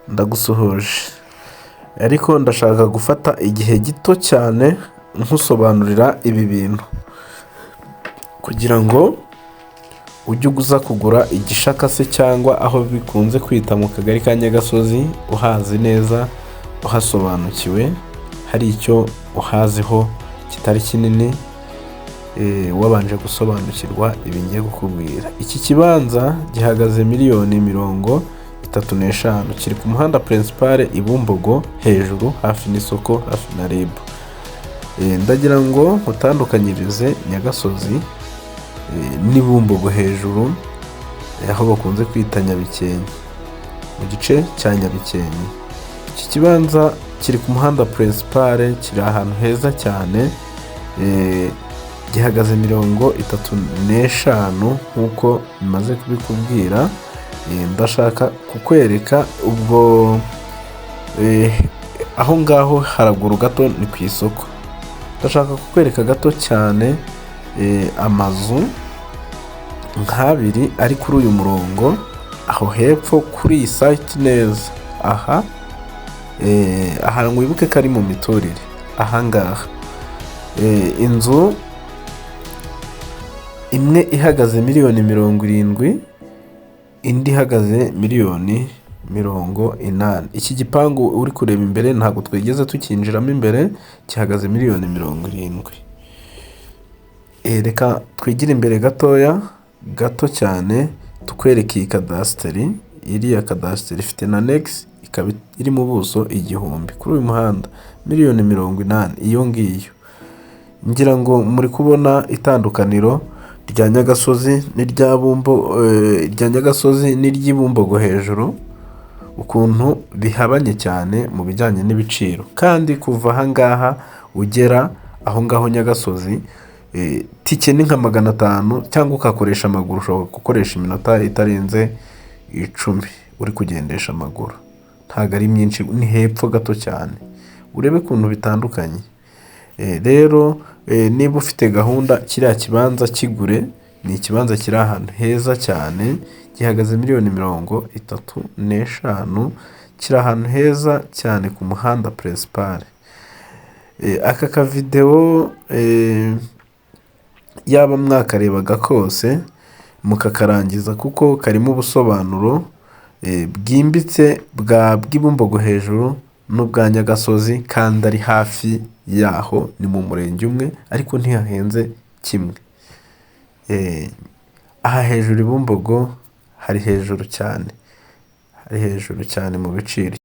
Ndagusuhuje ariko ndashaka gufata igihe gito cyane nkusobanurira ibi bintu kugira ngo ujye uza kugura igishaka se cyangwa aho bikunze kwita mu kagari ka Nyagasozi uhazi neza, uhasobanukiwe, hari icyo uhaziho kitari kinini, wabanje gusobanukirwa ibi ngiye kukubwira. Iki kibanza gihagaze miliyoni 35, kiri ku muhanda principal i Bumbogo hejuru hafi n'isoko hafi na RIB. Ndagira ngo mutandukanyirize Nyagasozi ni Bumbogo hejuru, aho bakunze kwita Nyabikenke, mu gice cya Nyabikenke. Iki kibanza kiri ku muhanda principal, kiri ahantu heza cyane, gihagaze 35 nkuko bimaze kubikubwira. Ndashaka kukwereka ubwo aho ngaho haraguru gato ni ku isoko. Ndashaka kukwereka gato cyane amazu nk'abiri ari kuri uyu murongo aho hepfo kuri iyi site neza. Aha wibuke ko ari mu miturire. Aha ngaha inzu imwe ihagaze miliyoni 70, indi ihagaze miliyoni 80. Iki gipangu uri kureba imbere ntabwo twigeze tukinjiramo imbere, gihagaze miliyoni 70. Reka twigire imbere gato cyane tukwereke iyi kadasiteri. Iriya kadasiteri ifite na nex, ikaba iri mu buso 1000 kuri uyu muhanda miliyoni 80. Iyo ngiyo ngira ngo muri kubona itandukaniro rya Nyagasozi n'irya Nyagasozi n'iry'Ibumbogo hejuru, ukuntu bihabanye cyane mu bijyanye n'ibiciro. Kandi kuva aha ngaha ugera aho ngaho Nyagasozi, tike ni nka 500 cyangwa ukakoresha amaguru. Ushobora gukoresha iminota itarenze 10 uri kugendesha amaguru, ntabwo ari myinshi, ni hepfo gato cyane. Urebe ukuntu bitandukanye. Rero niba ufite gahunda, kiriya kibanza kigure. Ni ikibanza kiri ahantu heza cyane, gihagaze miliyoni 35, kiri ahantu heza cyane ku muhanda principal. Aka kavideo yaba mwakarebaga kose mukakarangiza, kuko karimo ubusobanuro bwimbitse bw'Ibumbogo hejuru n'ubwa Nyagasozi, kandi ari hafi yaho, ni mu murenge umwe ariko ntihahenze kimwe. Aha hejuru Ibumbogo hari hejuru cyane, mu biciro.